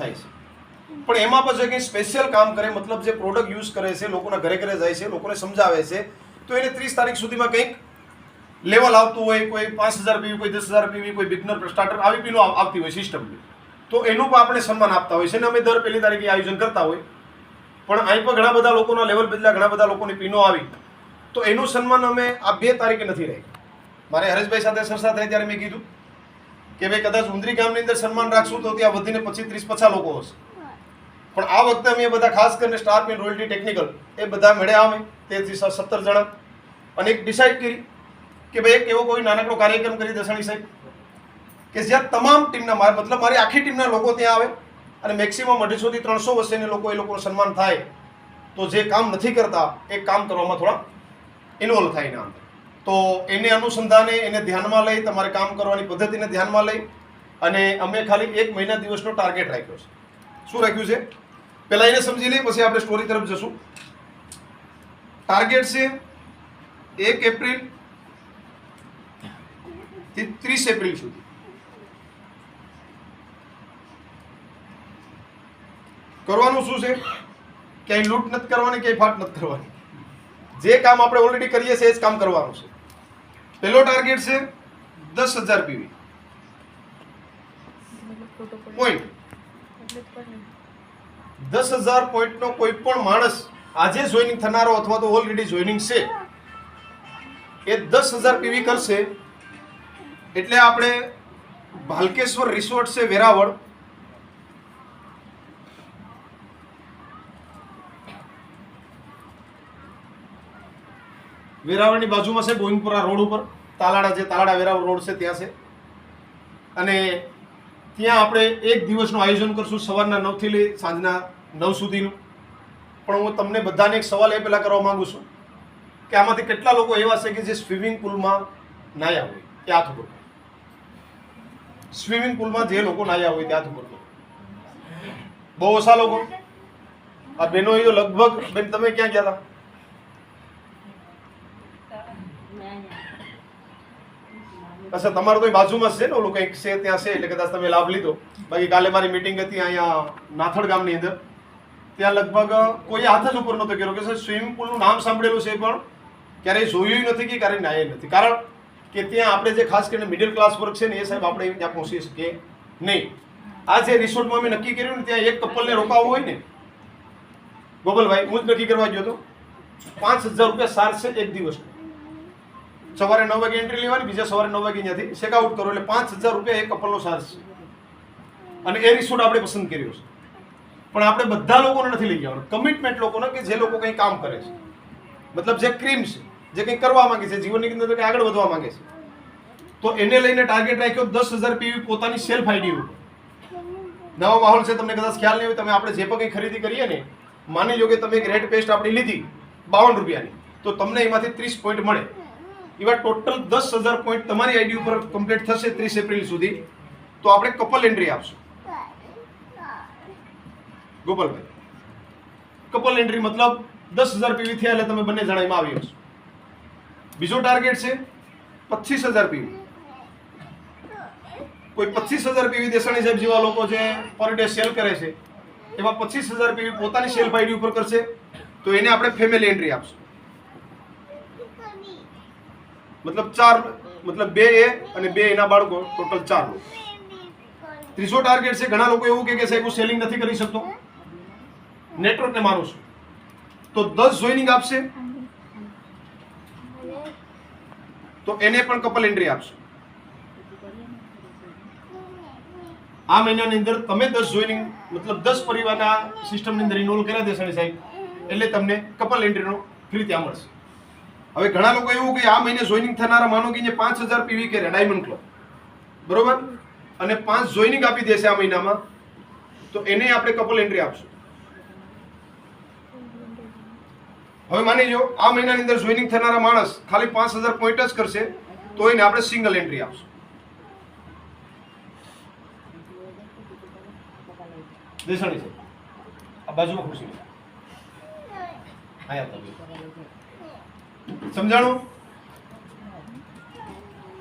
થાય છે, પણ એમાં પછી કંઈ સ્પેશિયલ કામ કરે, મતલબ જે પ્રોડક્ટ યુઝ કરે છે, લોકોના ઘરે ઘરે જાય છે, લોકોને સમજાવે છે, તો એને 30 તારીખ સુધીમાં કંઈક લેવલ આવતું હોય, કોઈ 5000 પીવી, કોઈ 10,000 પીવી, કોઈ બિગનર સ્ટાર્ટર આવી પીલો આવતી હોય સિસ્ટમની, તો એનું પણ આપણે સન્માન આપતા હોય છે ને અમે દર પહેલી તારીખે આયોજન કરતા હોય. પણ અહીં પણ ઘણા બધા લોકોના લેવલ બદલ્યા, ઘણા બધા લોકોની પીનો આવી, તો એનું સન્માન અમે આ 2 તારીખે નથી રાખ્યું. મારે હરેશભાઈ સાથે ચર્ચા થઈ ત્યારે મેં કીધું કે ભાઈ કદાચ ઉંદરી ગામની અંદર સન્માન રાખશું તો ત્યાં વધીને 25-30-50 લોકો હશે, પણ આ વખતે અમે બધા ખાસ કરીને સ્ટાફ એન્ડ રોયલ્ટી ટેકનિકલ એ બધા મળ્યા અમે 13-17 જણા, અને એક ડિસાઇડ કરી કે ભાઈ એક એવો કોઈ નાનકડો કાર્યક્રમ કરી દસાણી સાહેબ કે જ્યાં તમામ ટીમના મતલબ મારી આખી ટીમના લોકો ત્યાં આવે અને મેક્સિમમ 250 થી 300 વર્ષની લોકો એ લોકોનું સન્માન થાય, તો જે કામ નથી કરતા એ કામ કરવામાં થોડા ઇન્વોલ્વ થાય એના અંદર. તો એને અનુસંધાને એને ધ્યાનમાં લઈ, તમારે કામ કરવાની પદ્ધતિને ધ્યાનમાં લઈ અને અમે ખાલી 1 મહિના દિવસનો ટાર્ગેટ રાખ્યો છે. શું રાખ્યું છે પહેલાં એને સમજી લઈએ, પછી આપણે સ્ટોરી તરફ જશું. ટાર્ગેટ છે 1 એપ્રિલ થી 30 એપ્રિલ સુધી. કરવાનું શું છે? ક્યાંય લૂંટ નથી કરવાની, ક્યાંય ફાટ નથી કરવાની. જે કામ આપણે ઓલરેડી કરીએ છીએ એ જ કામ કરવાનું છે. પહેલો ટાર્ગેટ છે 10,000 પીવી પોઈન્ટ. 10,000 પોઈન્ટનો કોઈ પણ માણસ આજે જોઈનિંગ થનારો અથવા તો ઓલરેડી જોઈનિંગ છે એ 10,000 પીવી કરશે એટલે આપણે ભાલકેશ્વર રિસોર્ટ છે વેરાવળ, વેરાવળની બાજુમાં છે, ગોવિંદપુરા રોડ ઉપર તાલાડા, જે તાલાડા વેરાવળ રોડ છે ત્યાં છે, અને ત્યાં આપણે 1 દિવસનું આયોજન કરશું સવારના 9 થી લઈ સાંજના 9 સુધીનું. પણ હું તમને બધાને એક સવાલ એ પહેલાં કરવા માગું છું કે આમાંથી કેટલા લોકો એવા છે કે જે સ્વિમિંગ પુલમાં નાહ્યા હોય? એ હાથ ઉપર. સ્વિમિંગ પુલમાં જે લોકો નાહ્યા હોય ત્યાં હાથ ઉપર. બહુ ઓછા લોકો. આ બહેનો એ તો લગભગ, બેન તમે ક્યાં ગયા હતા? અચ્છા, તમારું તો બાજુમાં છે ને ઓલું કંઈક છે ત્યાં છે એટલે કદાચ તમે લાભ લીધો. બાકી કાલે મારી મિટિંગ હતી અહીંયા નાથડ ગામની અંદર, ત્યાં લગભગ કોઈ હાથ જ ઉપર નહોતો કર્યો કે સર સ્વિમિંગ પુલનું નામ સાંભળેલું છે પણ ક્યારેય જોયું નથી કે ક્યારેય નાહ્યા નથી. કારણ કે ત્યાં આપણે જે ખાસ કરીને મિડલ ક્લાસ વર્ગ છે ને એ સાહેબ આપણે ત્યાં પહોંચી શકીએ નહીં. આ જે રિસોર્ટમાં અમે નક્કી કર્યું ને ત્યાં એક કપલને રોકાવવું હોય ને, ગોપાલભાઈ હું જ નક્કી કરવા ગયો હતો, 5,000 રૂપિયા ચાર્જ છે એક દિવસ. સવારે 9 વાગે એન્ટ્રી લેવાની, બીજા સવારે 9 વાગે ત્યાંથી ચેકઆઉટ કરો, એટલે 5,000 રૂપિયા એક કપલનો ચાર્જ છે. અને એ રિસોર્ટ આપણે પસંદ કર્યો છે. પણ આપણે બધા લોકોને નથી લઈ જવાનું, કમિટમેન્ટ લોકોને કે જે લોકો કંઈ કામ કરે છે, મતલબ જે ક્રીમ છે, જે કંઈ કરવા માંગે છે, જીવનની અંદર કંઈ આગળ વધવા માંગે છે, તો એને લઈને ટાર્ગેટ રાખ્યો 10,000 પીવી પોતાની સેલ્ફ આઈડી ઉપર. નવો માહોલ છે, તમને કદાચ ખ્યાલ નહીં હોય, તમે આપણે જે પણ કંઈ ખરીદી કરીએ ને, માની લો કે તમે એક રેડ પેસ્ટ આપણી લીધી 52 રૂપિયાની, તો તમને એમાંથી 30 પોઈન્ટ મળે. એવા ટોટલ 10,000 પોઈન્ટ તમારી આઈડી ઉપર કમ્પ્લીટ થશે 30 એપ્રિલ સુધી, તો આપણે કપલ એન્ટ્રી આપશું. ગોપાલભાઈ, કપલ એન્ટ્રી મતલબ 10,000 પીવી થયા એટલે તમે બંને જણા એમાં આવી હશો. બીજો ટાર્ગેટ છે 25,000 પીવી. કોઈ 25,000 પીવી દેસાણી સાહેબ જેવા લોકો જે પર ડે સેલ કરે છે, એમાં 25,000 પીવી પોતાની સેલ્ફ આઈડી ઉપર કરશે, તો એને આપણે ફેમિલી એન્ટ્રી આપશું. મતલબ 4, મતલબ 2 એ અને 2 એના બાળકો, ટોટલ 4 લોકો. ત્રીજો ટાર્ગેટ છે, ઘણા લોકો એવું કે સાહેબ હું સેલિંગ નથી કરી શકતો, નેટવર્કને માનું છું, તો 10 જોઈનિંગ આપશે, તો એને પણ કપલ એન્ટ્રી આપશું. આ મહિનાની અંદર તમે 10 જોઈનિંગ, મતલબ 10 પરિવારના સિસ્ટમની અંદર ઇન્વોલ્વ કર્યા દેસાણી સાહેબ, એટલે તમને કપલ એન્ટ્રીનો ફ્રી ત્યાં મળશે. હવે ઘણા લોકો એવું કે આ મહિને જોઈનિંગ થનારા માનો કે 5,000 પીવી કરે ડાયમંડ ક્લબ, બરોબર, અને 5 જોઈનિંગ આપી દેશે આ મહિનામાં, તો એને આપણે કપલ એન્ટ્રી આપશું. હવે માની લો આ મહિનાની અંદર જોઈનિંગ થનારા માણસ ખાલી 5,000 પોઈન્ટ જ કરશે, તો એને આપણે સિંગલ એન્ટ્રી આપશું. દેસાણી છે આ બાજુમાં ખુરશી સમજાણું?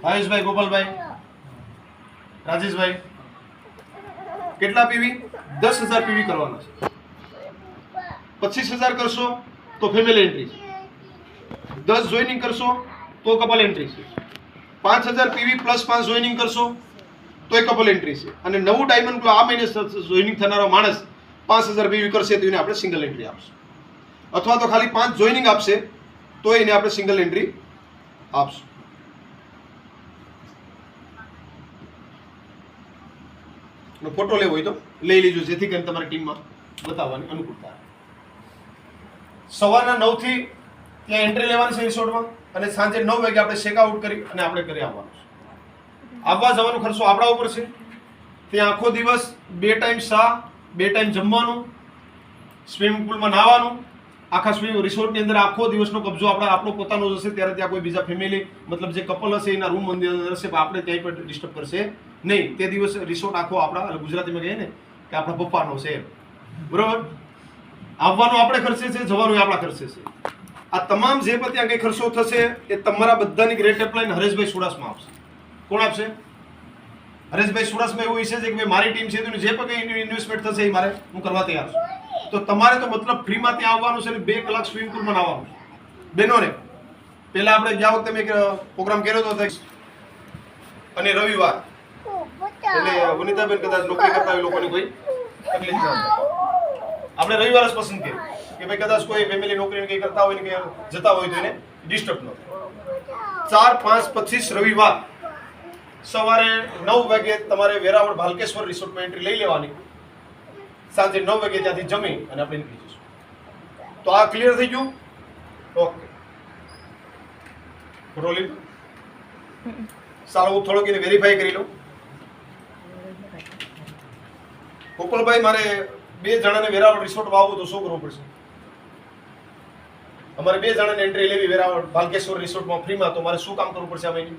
ભાવેશભાઈ, ગોપાલભાઈ, રાજેશભાઈ, કેટલા પીવી? 10,000 PV કરવાના છે. 25,000 કરશો તો ફેમિલી એન્ટ્રી છે. 10 જોઈનિંગ કરશો તો કપલ એન્ટ્રી છે. 5,000 PV પ્લસ 5 જોઈનિંગ કરશો તો એ કપલ એન્ટ્રી છે. અને નવું ડાયમંડ ક્લબ આ મહિને જોઈનિંગ થનારો માણસ 5,000 PV કરશે તો એને આપણે સિંગલ એન્ટ્રી આપશું. અથવા તો ખાલી 5 જોઈનિંગ આપશે તો એને આપણે સિંગલ એન્ટ્રી આપશું. ફોટો લેવો હોય તો લઈ લેજો, જેથી કરીને તમારી ટીમમાં બતાવવાની અનુકૂળતા. સવારના 9 થી ત્યાં એન્ટ્રી લેવાની છે રિસોર્ટમાં અને સાંજે 9 વાગે આપણે ચેક આઉટ કરી અને આપણે ઘરે આવવાનું છે. આવવા જવાનો ખર્ચો આપણા ઉપર છે. ત્યાં આખો દિવસ 2 ટાઈમ ચા, 2 ટાઈમ જમવાનું, સ્વિમિંગ પુલમાં નાહવાનું, આખા સ્વિમિંગ રિસોર્ટની અંદર આખો દિવસનો કબજો આપણો પોતાનો હશે. ત્યારે ત્યાં કોઈ બીજા ફેમિલી મતલબ જે કપલ હશે એના રૂમ અંદર હશે, પણ આપણે ક્યાંય પણ ડિસ્ટર્બ કરશે નહીં. તે દિવસ રિસોર્ટ આખો આપણા, ગુજરાતીમાં કહીએ ને કે આપણા પપ્પાનો છે, બરોબર. આવવાનો આપણે ખર્ચે છે, જવાનું આપણા ખર્ચે છે. આ તમામ જે પણ ત્યાં કંઈ ખર્ચો થશે એ તમારા બધાની ગ્રેટ એપ્લાઇન હરેશભાઈ સુડાસમાં આપશે. કોણ આપશે? હરેશભાઈ સુડાસમાં એવું વિશે છે કે ભાઈ મારી ટીમ છે તો જે પણ કંઈ ઇન્વેસ્ટમેન્ટ થશે એ મારે હું કરવા તૈયાર છું. તો તમારે તો મતલબ ફ્રીમાં ત્યાં આવવાનું છે ને 2 કલાક સ્વિમિંગ પુલમાં નાહવાનું છે. બહેનોને પહેલા આપણે ગયા વખતે મેં પ્રોગ્રામ કર્યો હતો અને રવિવાર એટલે વનિતાબેન કદાચ નોકરી કરતા હોય લોકોની કોઈ તકલીફ ના થાય. આપણે રવિવાર જ પસંદ કર્યું કે ભાઈ કદાચ કોઈ ફેમિલી નોકરી કંઈ કરતા હોય ને કે જતા હોય તો એને ડિસ્ટર્બ ન થાય. 4, 5, 25 રવિવાર સવારે 9 વાગે તમારે વેરાવળ ભાલકેશ્વર રિસોર્ટમાં એન્ટ્રી લઈ લેવાની. સાંજે 9 વાગે ત્યાંથી જમી અને આપણે નીકળી જઈશું. તો આ ક્લિયર થઈ ગયું? Okay, rolling. ચાલો હું થોડુંક એને વેરીફાઈ કરી લઉં. ગોપાલભાઈ, મારે 2 જણાને વેરાવળ રિસોર્ટમાં આવવું તો શું કરવું પડશે? અમારે 2 જણાને એન્ટ્રી લેવી વેરાવળ ભાલકેશ્વર રિસોર્ટમાં ફ્રીમાં, તો મારે શું કામ કરવું પડશે આ મહિને?